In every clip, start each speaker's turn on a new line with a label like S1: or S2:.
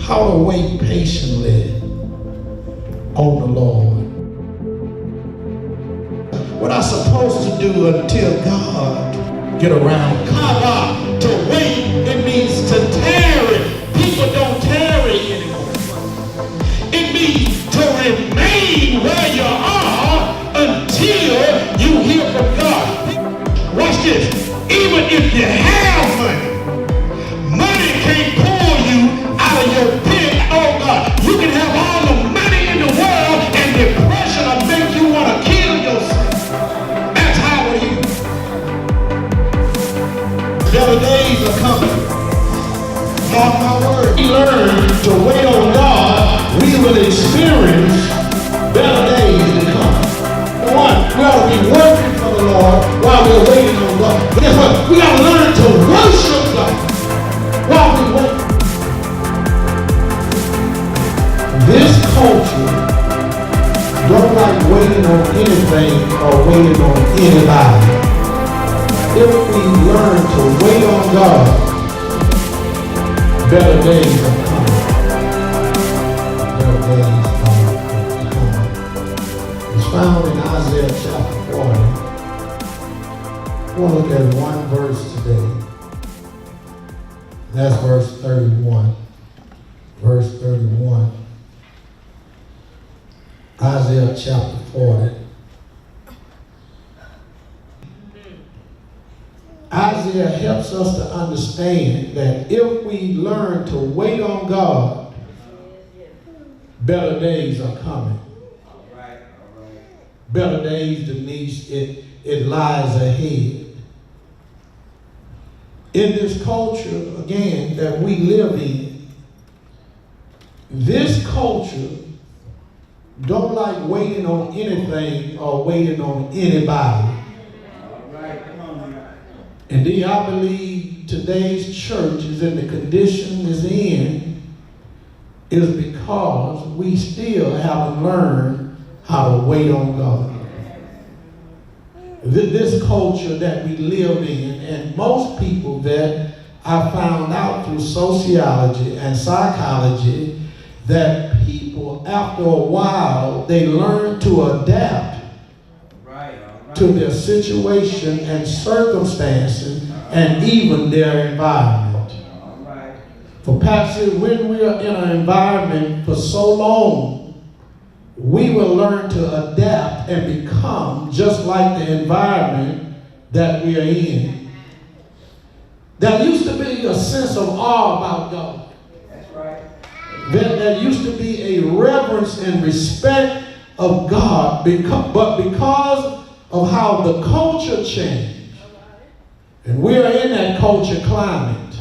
S1: how to wait patiently on the Lord. What I'm supposed to do until God get around. Kava, to wait, it means to tarry. People don't tarry anymore. It means to remain where you are until you hear from God. Watch this. Even if you have money, money can't pull you out of your pit. Oh God, you can have all the money in the world and depression will make you want to kill yourself. That's how it is. Better days are coming. Mark my word. We learn to wait on God, we will experience better days to come. One, we ought to be working for the Lord while we're waiting on God. But guess what? We got to learn to worship God while we wait. This culture don't like waiting on anything or waiting on anybody. If we learn to wait on God, better days are coming. Better days are coming. It's found in Isaiah chapter 40. I want to look at one verse today. That's verse 31. Verse 31. Isaiah chapter 40. Isaiah helps us to understand that if we learn to wait on God, better days are coming. All right. Better days, Denise, it lies ahead. In this culture, again, that we live in, this culture don't like waiting on anything or waiting on anybody. And then I believe today's church is in the condition it's in is because we still haven't learned how to wait on God. This culture that we live in, and most people that I found out through sociology and psychology, that people after a while, they learn to adapt to their situation and circumstances and even their environment. For Pastor, when we are in an environment for so long, we will learn to adapt and become just like the environment that we are in. There used to be a sense of awe about God. That's right. There used to be a reverence and respect of God, but because of how the culture changed, and we are in that culture climate,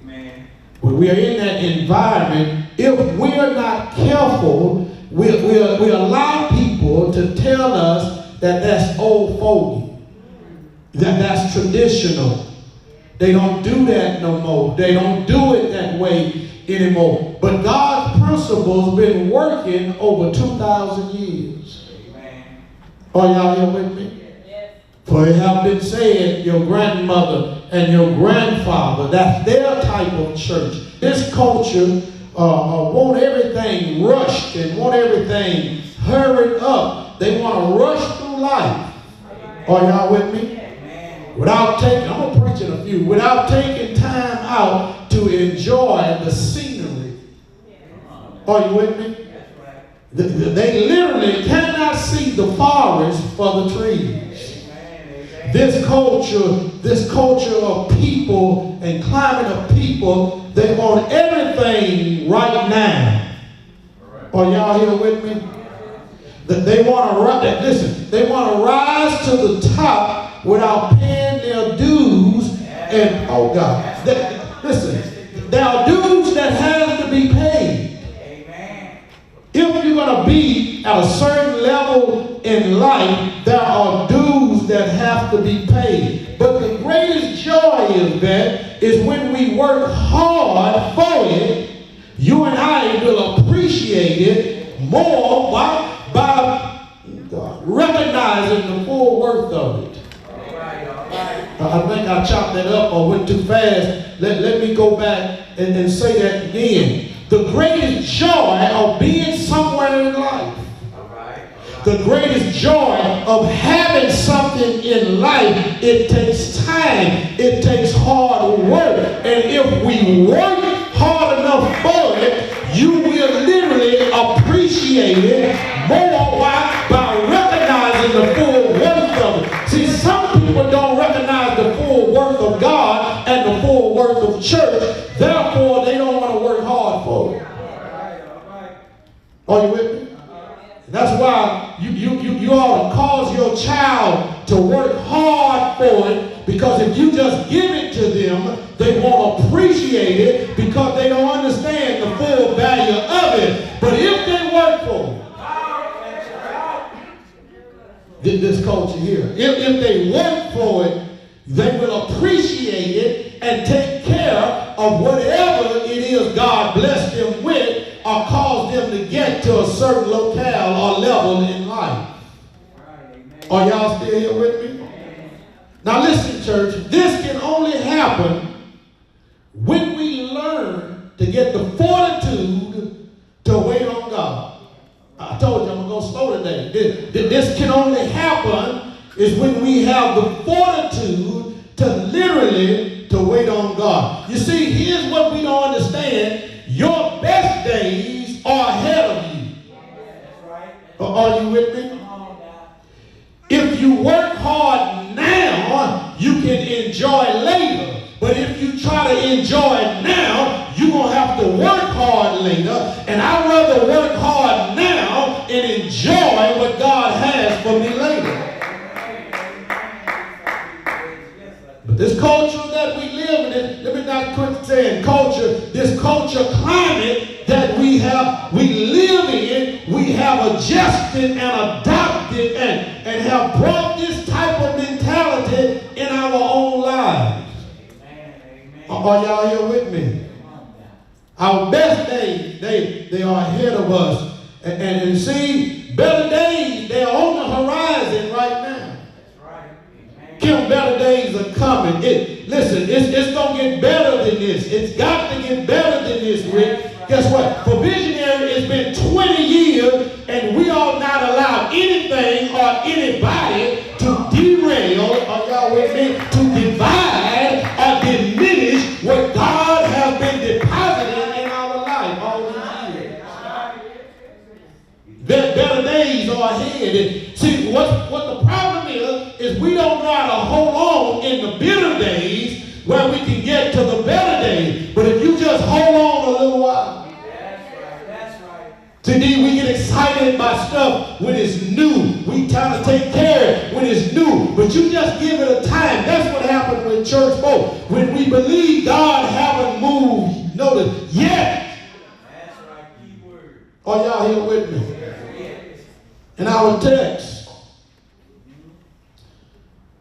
S1: amen, when we are in that environment, if we are not careful, we allow people to tell us that that's old fogey, that's traditional. They don't do that no more. They don't do it that way anymore. But God's principles been working over 2,000 years. Are y'all here with me? Yes. For it have been said, your grandmother and your grandfather, that's their type of church. This culture want everything rushed and want everything hurried up. They want to rush through life. Are y'all with me? Without taking, I'm going to preach in a few, without taking time out to enjoy the scenery. Are you with me? They literally cannot see the forest for the trees. This culture of people and climate of people, they want everything right now. Are y'all here with me? They want to listen. They want to rise to the top without paying their dues. And oh God, listen, there are dues that have to be paid. If you're going to be at a certain level in life, there are dues that have to be paid. But the greatest joy is when we work hard for it, you and I will appreciate it more by recognizing the full worth of it. All right. I think I chopped that up or went too fast. Let me go back and say that again. The greatest joy of being somewhere in life, the greatest joy of having something in life, it takes time, it takes hard work. And if we work hard enough for it, you will literally appreciate it more. Why? By recognizing the full worth of it. See, some people don't recognize the full worth of God and the full worth of church. Therefore, they don't want to work hard for it. Are you with me? That's why you ought to cause your child to work hard for it, because if you just give it to them, they won't appreciate it because they don't understand the full value of it. But if they work for it, this culture here, if they work for it, they will appreciate it and take care of whatever it is God blessed them with, or cause them to get to a certain locale or level in life. Are y'all still here with me? Now listen, church, this can only happen when we learn to get the fortitude to wait on God. I told you I'm going to go slow today. This can only happen is when we have the fortitude to literally to wait on God. You see, here's what we don't understand. Your best days are ahead of you. Are you with me? If you work hard now, you can enjoy later. But if you try to enjoy now, you're going to have to work hard later. And I'd rather work hard now and enjoy what God has for me later. But this culture that we live in, let me not quit saying culture, this culture climate that we live in, we have adjusted and adopted and have brought this type of mentality in our own lives. Are y'all here with me? Our best days, they are ahead of us. And see, better days, they're on the horizon right now. Kim, better days are coming. Listen, it's going to get better than this. It's got to get better than this, Rick. Guess what? For Visionary, it's been 20 years, and we are not allowed anything or anybody to derail, are y'all with me, to divide or diminish what God has been depositing in our life all these years. Better days are ahead. And see, what the problem is we don't know how to hold on in the bitter days where we can get to the better days. But if you just hold on a little while. That's right. Today we get excited by stuff when it's new. We try to take care of it when it's new. But you just give it a time. That's what happened with church folk. When we believe God haven't moved, notice, yet. That's right, key word. Are y'all here with me? In our text,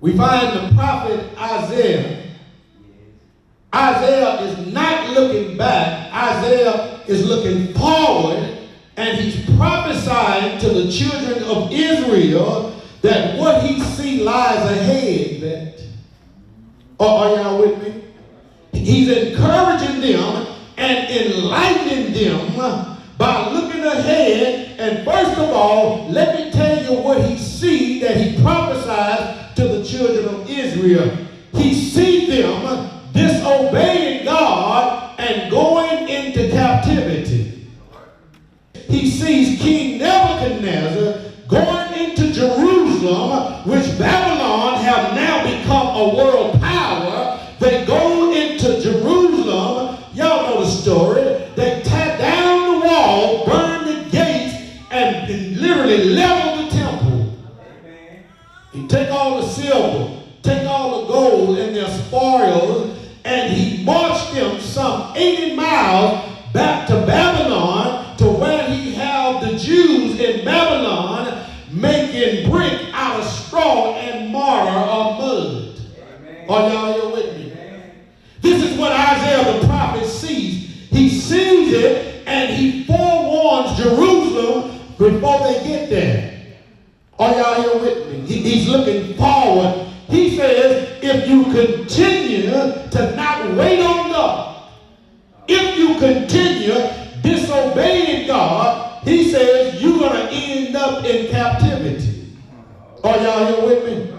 S1: we find the prophet Isaiah. Isaiah is not looking back. Isaiah is looking forward, and he's prophesying to the children of Israel that what he sees lies ahead. Are y'all with me? He's encouraging them and enlightening them by looking ahead. And first of all, let me tell you what he sees that he prophesies to the children of Israel. He sees them disobeying God and going into captivity. He sees King Nebuchadnezzar going into Jerusalem, which Babylon have now become a world power. They go into Jerusalem. Y'all know the story. They tear down the wall, burn the gates, and literally level the temple. He take all the silver, take all the gold and their spoils, and he marched them some 80 miles back to Babylon, to where he held the Jews in Babylon making brick out of straw and mortar or mud. Amen. Are y'all here with me? Amen. This is what Isaiah the prophet sees. He sees it and he forewarns Jerusalem before they get there. Are y'all here with me? He's looking forward. He says, if you continue to not wait on God, if you continue, in captivity. Are y'all here with me?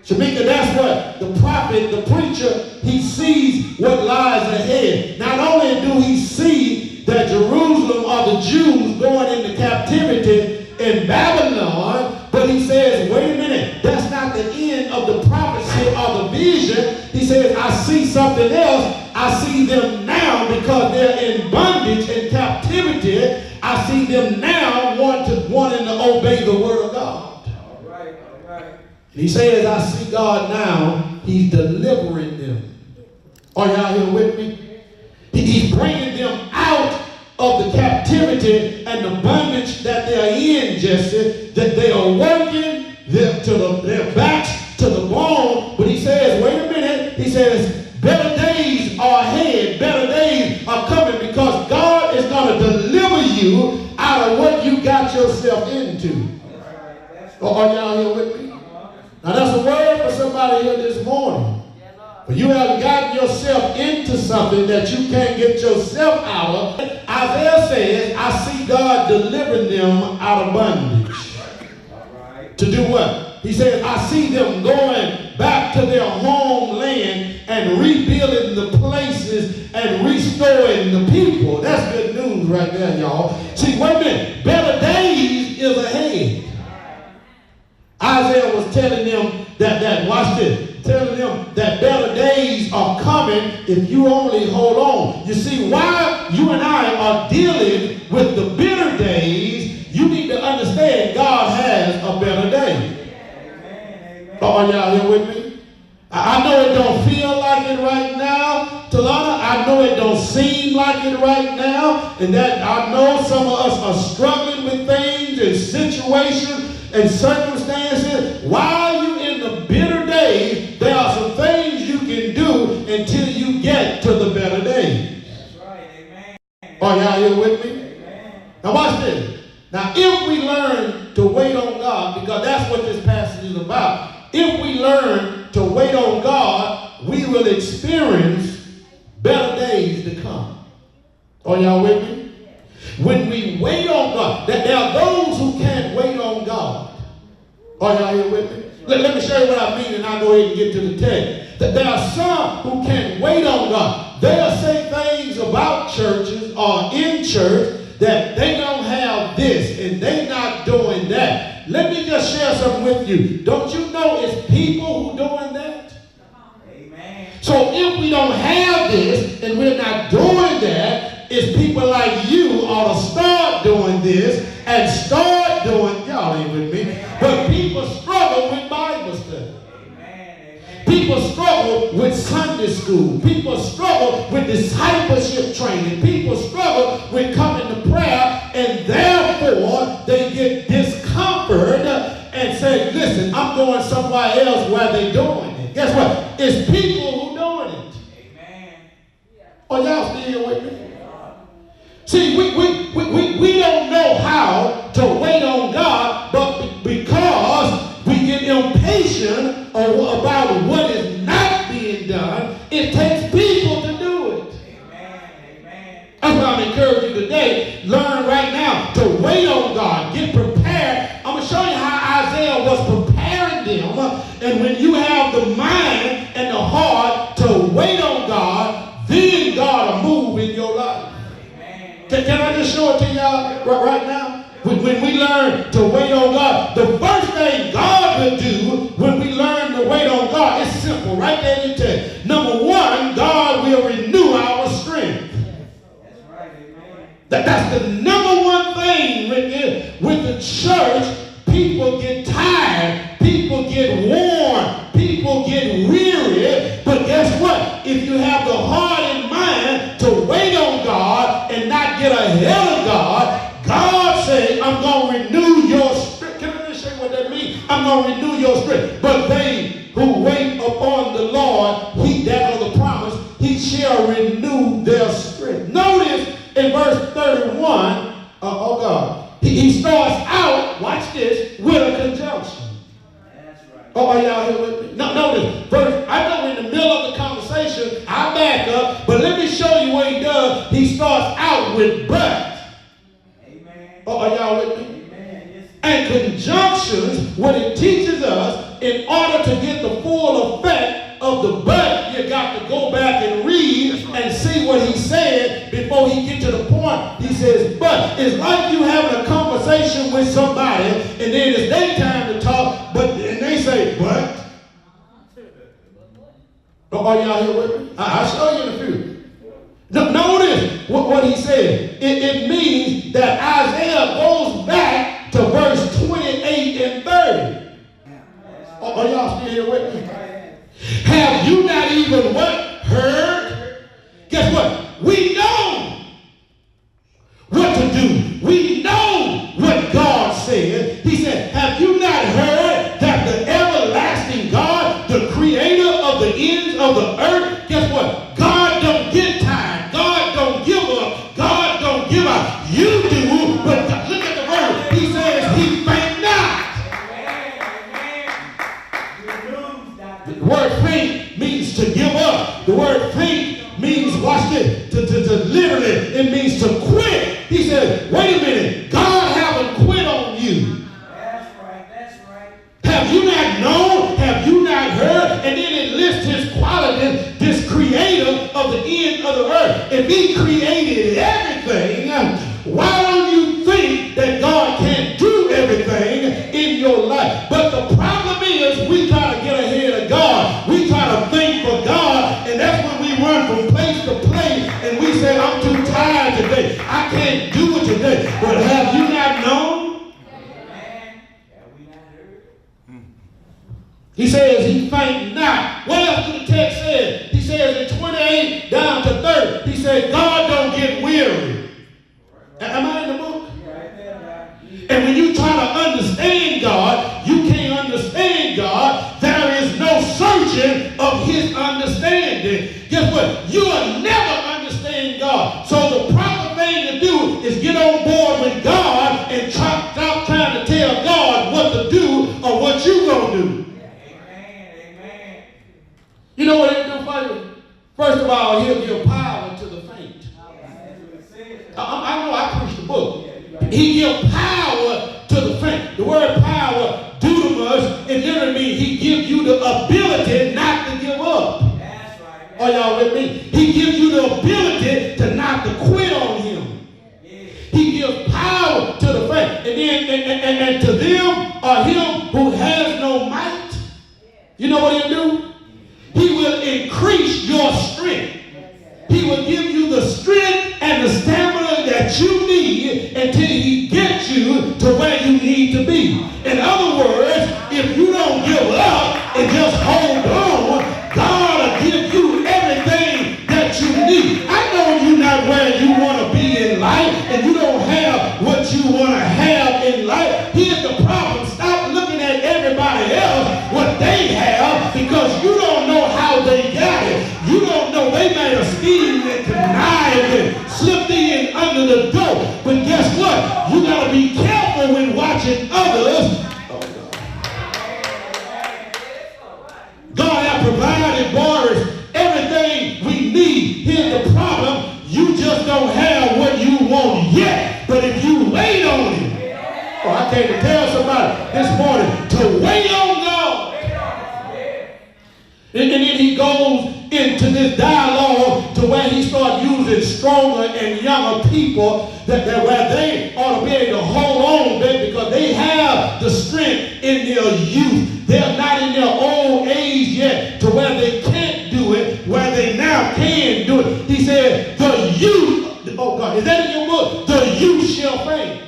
S1: Shamika, that's what the prophet, the preacher, he sees what lies ahead. Not only do he see that Jerusalem or the Jews going into captivity in Babylon, but he says, wait a minute, that's not the end of the prophecy or the vision. He says, I see something else. I see them now because they're in bondage and captivity. I see them now wanting to obey the word of God. He says, I see God now. He's delivering them. Are y'all here with me? He's bringing them out of the captivity and the bondage that they're in, Jesse, that they are working their backs to the bone. But he says, wait a minute. He says, better days are ahead. Better days are coming because God is going to deliver you out of what you got yourself into. Are y'all here with me? Now that's a word for somebody here this morning. But you have gotten yourself into something that you can't get yourself out of. Isaiah says, I see God delivering them out of bondage. To do what? He says, I see them going back to their homeland and rebuilding the places and restoring the people. That's good news right there, y'all. See, wait a minute. Better days is ahead. Isaiah was telling them that watch this, telling them that better days are coming if you only hold on. You see, while you and I are dealing with the bitter days, you need to understand God has a better day. Are y'all here with me? I know it don't feel like it right now, Talana. I know it don't seem like it right now, and that I know some of us are struggling with things and situations and circumstances. While you're in the bitter days, there are some things you can do until you get to the better days. That's right, amen. Are y'all here with me? Amen. Now watch this. Now if we learn to wait on God, because that's what this passage is about. If we learn to wait on God, we will experience better days to come. Are y'all with me? When we wait on God, that there are those who can't wait on God. Are y'all here with me? Let me show you what I mean, and I'll go ahead and get to the text. That there are some who can't wait on God. They'll say things about churches or in church that they don't have this and they're not doing that. Let me just share something with you. Don't you know it's people who doing that? Amen. So if we don't have this and we're not doing that, it's people like you ought to start doing this and start doing, y'all ain't with me, but people struggle with Bible study. People struggle with Sunday school. People struggle with discipleship training. People struggle with coming to prayer, and therefore they get discomfort and say, listen, I'm going somewhere else where they're doing it. Guess what? It's people who doing it. Amen. Are y'all still here with me? See, we don't know how to wait on God, but because we get impatient about what is not being done, it takes people to do it. Amen. That's why I'm encouraging you today. Learn right now to wait on God. Get prepared. I'm going to show you how Isaiah was preparing them. And when you have the mind and the heart to wait on God, then God will move in your life. Can I just show it to y'all right now? When we learn to wait on God, the first thing God will do when we learn to wait on God is simple. Right there in the text. Number one, God will renew our strength. That's right, amen. That's the number one thing with the church. People get tired. People get worn. People get weary. But guess what? If you have the heart and mind to wait on God and not get ahead of God, God says, I'm going to renew your strength. Can I just show you what that means? I'm going to renew your strength. But they who wait upon the Lord, that of the promise, he shall renew their strength. Notice in verse 31, he starts out, watch this, with a conjunction. That's right. Oh, are y'all here with me? No, notice, I know in the middle of the conversation, I back up, but let me show you what he does. He starts out with but. Amen. Oh, are y'all with me? Amen. Yes. And and conjunctions, what it teaches us, in order to get the full effect of the but, you got to go back and read and see what he said before he get to the point. He says, but it's like you having a conversation with somebody, and then it's their time to talk, and they say, but. Are y'all here with me? I'll show you in a few. Notice what he said. It means that Isaiah goes back to verse 28 and 30. Are y'all still here with me? Have you not even what? Heard? Guess what? We know what to do. We know what God said. He said, have you not heard that the everlasting God, the creator of the ends of the earth, guess what? God don't get tired. God don't give up. God don't give up. You do, but look at the word. He says he faint not. The word faint means to give up. The word faint means, watch this, to literally, it means to quit. He said, wait a minute, God haven't quit on you.
S2: That's right, that's right.
S1: Have you not known? Have you not heard? And then it lists his qualities, this creator of the end of the earth. If he created everything, why don't you think that God can't do everything in your life? But the problem is we try to get ahead of God. We try to think for God, and that's when we run from place to place, and we say, I'm too tired today. I can't do it today. But have you not known? He says he faint not. What else do the text say? He says in 28 down to 30, he said God don't get weary. Am I in the book? And when you try to understand God, you can't understand God. There is no searching of his understanding. Guess what? You will never understand God. So the proper thing to do is get on board with God and stop trying to tell God what to do or what you gonna do.
S2: Amen.
S1: You know what he'll do for you? First of all, he'll give power to the faint. I know I preached the book. He gives power to the faint. The word power, dunamis, it literally means he gives you the ability not to give up.
S2: That's right.
S1: Are y'all with me? He gives you the ability to not to quit on him. He gives power to the faint. And then and to them or him who has no might, you know what he'll do? He will increase your strength. He will give you the strength and the stamina that you need until he gets you to where you need to be. In other words, if you don't give up and just hold on, God will give you everything that you need. I know you're not where you want to be in life and you don't have what you want to have in life. Here's the problem. Stop looking at everybody else, what they have, because you don't know how they got it. You don't know. They made a scheme and connived and slipped in under the door. But guess what? You got to be careful when watching others. God has provided for us everything we need. Here's the problem. You just don't have what you want yet. But if you wait on him, I came to tell somebody this morning to wait on God. And then he goes into this dialogue to where he starts using stronger and younger people that where they ought to be able to hold on, baby, because they have the strength in their youth. They're not in their old age yet to where they can't do it, where they now can do it. He said, the youth, oh God, is that in your book? The youth shall faint.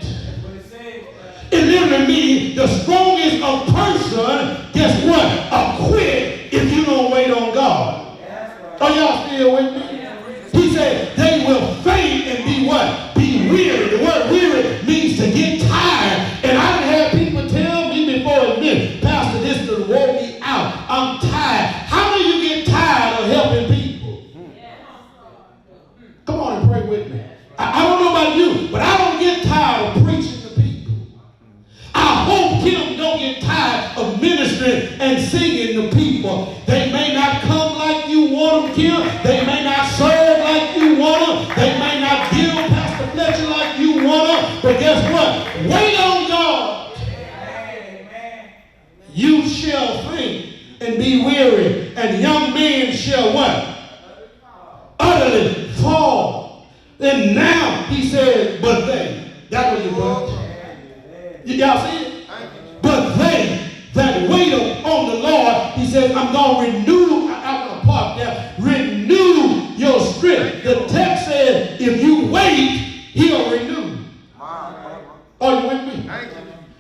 S1: It literally means the strongest of person, guess what? Quit if you don't wait on God. Are y'all still with me? He said they will faint and be what? Be weary. The word weary means to get tired. And I've had people tell me before a minute, Pastor, this will wore me out. I'm tired. How do you get tired of helping people? Come on and pray with me. I don't know about you, but I don't get tired of preaching to people. I hope Kim don't get tired of ministering and singing to people. They may not come like you want them, Kim. They may not serve like you want them. They may not give Pastor Fletcher like you want them. But guess what? Wait on God. and be weary, and young men shall what? Utterly fall. And now he says, but they. That was your book. Y'all see it? But they that wait on the Lord, he says, I'm going to renew. I'm going to park there. Renew your strength. The text says, if you wait, he'll renew. Are you with me?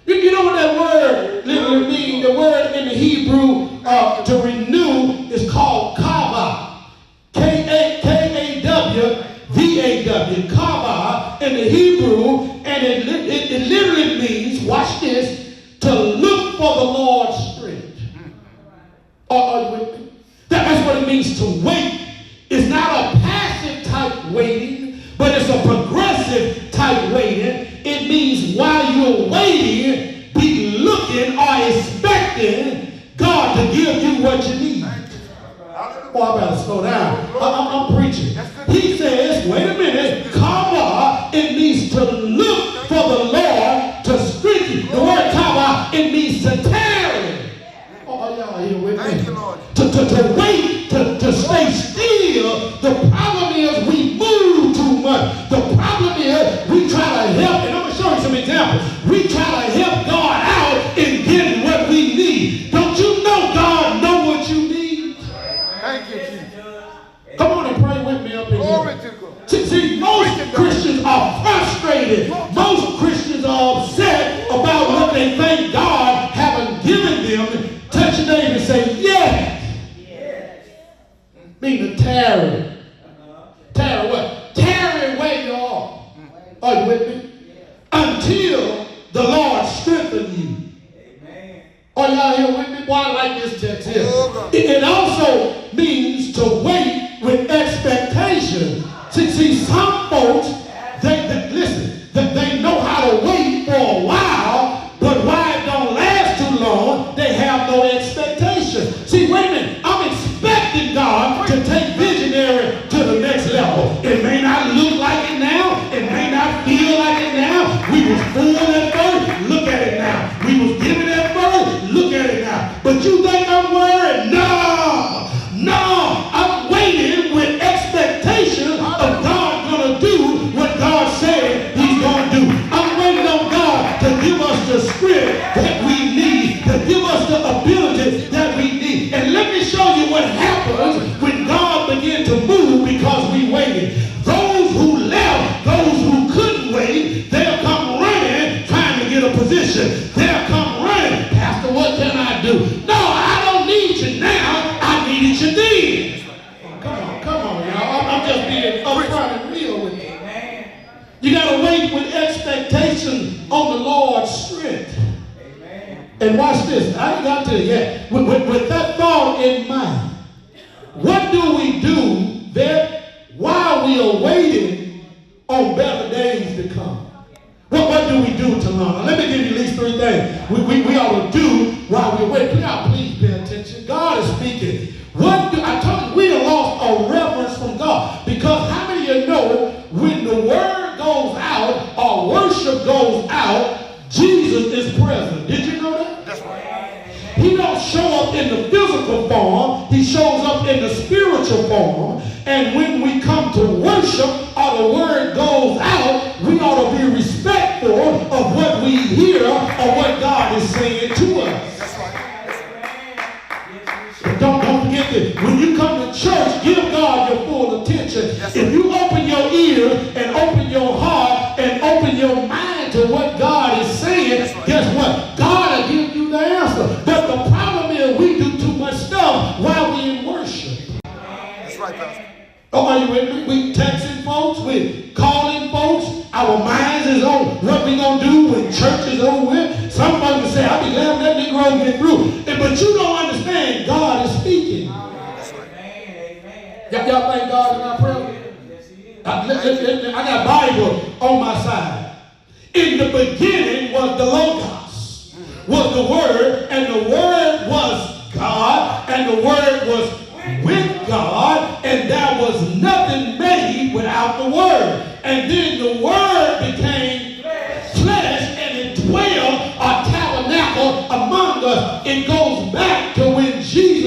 S1: You know what that word literally means? The word in the Hebrew to renew is called kava. K-A-W-V-A-W. Kava in the Hebrew, and it literally means, watch this, to look for the Lord's strength. Are you with me? That's what it means to wait. It's not a passive type waiting, but it's a progressive type waiting. It means while you're waiting, be looking or expecting God to give you what you need. Oh, I better slow down. I'm preaching. He says, wait a minute, kava, it means to look for the Lord to strengthen. The word kava, it means to tarry. Oh, y'all here with me?
S3: Thank you, Lord.
S1: To wait, to stay still. The problem is we move too much. The problem is we try to help, and I'm going to show you some examples. We try to help God out in getting what we need. Don't you know God know what you need?
S3: Thank you, Jesus.
S1: Come on and pray with me up in
S3: Glory
S1: here.
S3: to God.
S1: See, most Christians are frustrated. Most Christians are upset about what they think God haven't given them. Touch your neighbor and say, yes. Meaning to tarry. Tarry what? Tarry where you are. Are you with me? Until the Lord strengthen you. Are y'all here with me? Boy, I like this text here. It also means to wait with expectation. See, some folks, they know how to wait for a while, but why it don't last too long, they have no expectation. See, wait a minute. I'm expecting God to take visionary to the next level. It may not look like it now. It may not feel like it now. We was full at first. Look at it now. We was giving at first. Look at it now. But you think I'm worried? No. I'm waiting with expectation of God going to do what God said he's going to do. I'm waiting on God to give us the strength that we need, to give us the ability that we need. And let me show you what happens when God began to move because we waited. Those who left, those who couldn't wait, they'll come running trying to get a position. They'll come running. Pastor, what can I do? No, I don't need you now. I needed you then. Come on, y'all. I'm just being upfront and real with you. You got to wait with expectation on the Lord's strength. And watch this. I ain't got to yet. With that thought in mind, what do we do that while we are waiting on better days to come? What do we do, Talana? Let me give you at least three things we ought to do while we're waiting. Please pay attention. God is speaking. I told you we have lost a reverence from God. Because how many of you know when the word goes out or worship goes out, Jesus is present? Did you know that?
S3: That's right.
S1: He don't show up in the physical form. He shows up in the spiritual form. And when we come to worship or the word goes out, we ought to be respectful of what we hear or what God is saying to us.
S3: That's right.
S1: Don't forget that when you come to church, give God your full attention. If you open your ears and open your heart and open your mind to what God is saying, guess what? God will give you the answer. But the problem is we do too much stuff while we in worship.
S3: That's right, Pastor.
S1: Oh, are you with me? We texting folks, we calling folks. Our minds is on what we gonna do when church is over with. Some folks say, I'll be glad that Negro get through. But you don't understand, God is speaking.
S3: That's right.
S1: Y'all think God is not present? I got Bible on my side. In the beginning was the Logos, was the Word, and the Word was God, and the Word was with God, and there was nothing made without the Word. And then the Word became flesh, and it dwelled or tabernacle among us. It goes back to when Jesus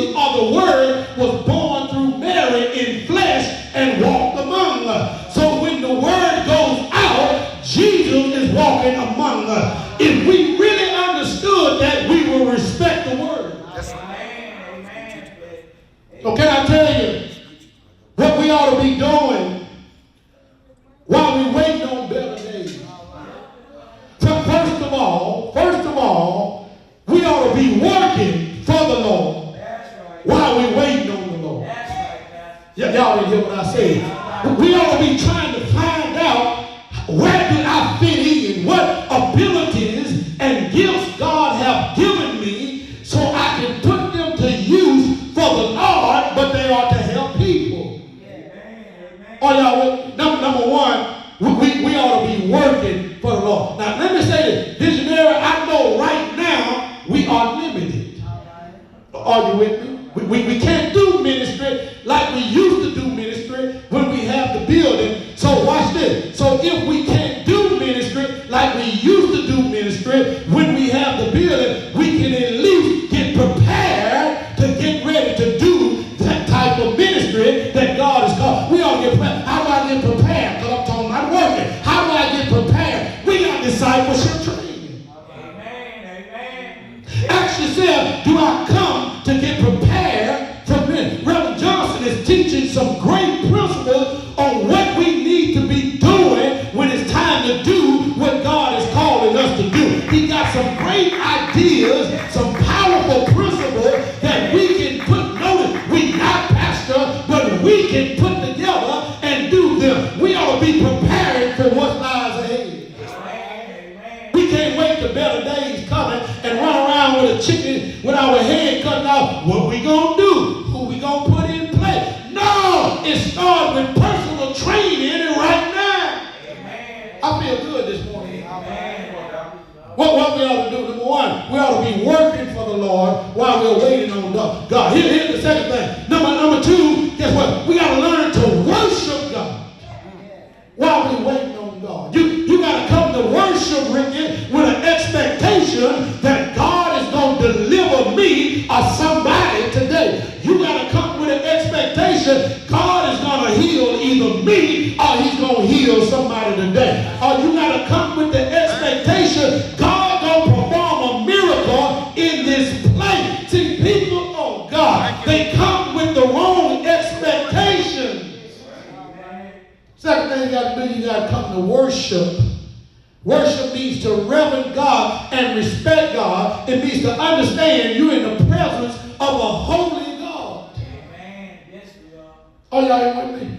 S1: walking among us. If we really understood that, we will respect the word.
S3: That's right.
S1: So can I tell you what we ought to be doing while we wait on better days? So first of all, we ought to be working for the Lord while we waiting on the Lord. Y'all didn't hear what I said. We ought to be trying to find out, where do I fit in? What abilities and gifts God have given me so I can put them to use for the Lord, but they are to help people. Are y'all, number one, we ought to be working for the Lord. Now let me say this, visionary, I know right now we are limited. Are you with me? We can't do ministry like we used to do ministry when we have the building. So watch this. So if we can't do ministry like we used to do ministry when we have the building, we can at least get prepared to get ready to do that type of ministry that God has called. We ought to get prepared. How do I get prepared? Because I'm talking about working. How do I get prepared? We got discipleship training. Ask yourself, do I come to get prepared for ministry? Reverend Johnson is teaching some great principles on what we need to be doing when it's time to do what God is calling us to do. He got some great ideas, some powerful principles that we can put notice. We not pastor, but we can put together and do them. We ought to be preparing for what lies ahead. We can't wait till better days coming and run around with a chicken with our head cut off. What we gonna do? Who we gonna put in place? No, it starts with personal training right now. I feel good this morning. What we ought to do, number one, we ought to be working for the Lord while we're waiting on God. Here's the second thing. Number two, guess what? We got to learn to worship God while we're waiting on God. You got to come to worship, Ricky, with an expectation that God is going to deliver me or somebody today. You got to come with an expectation God is going to heal either me or he's going to heal somebody today. Or you got to come with the expectation God going to perform a miracle in this place. See, people, oh God, they come with the wrong expectations. Second thing you got to do, you got to come to worship. Worship means to reverence God and respect God. It means to understand you're in the presence of a holy God.
S2: Amen. Yes, we are.
S1: Oh, y'all ain't with me?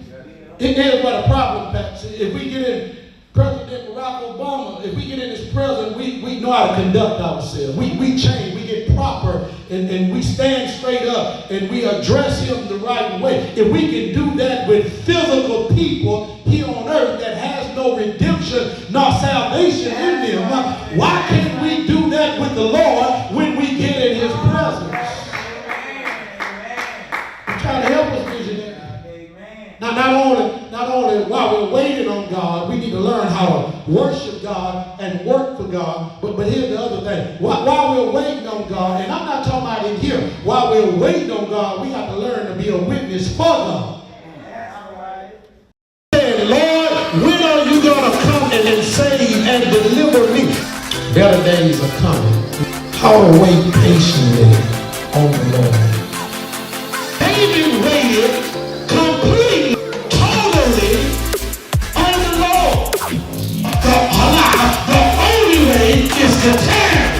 S1: Here's what a problem, Pat. If we get in President Barack Obama, if we get in his presence, we know how to conduct ourselves. We change, we get proper, and we stand straight up, and we address him the right way. If we can do that with physical people here on earth that has no redemption nor salvation in them, why can't we do that with the Lord when we get in his presence? I'm trying to help us, visionary. Now, not only while we're waiting on God, we need to learn how to worship God and work for God. But here's the other thing. While we're waiting on God, and I'm not talking about in here, while we're waiting on God, we have to learn to be a witness for God. Lord, when are you going to come and then save and deliver me? Better days are coming. How to wait patiently on the Lord. David waited completely, totally on the Lord. The only way is to tarry,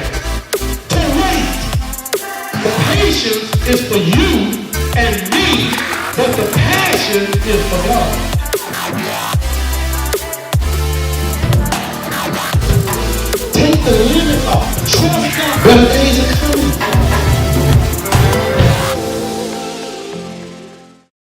S1: to wait. The patience is for you and me, but the passion is for God. Take the limit off. Trust God.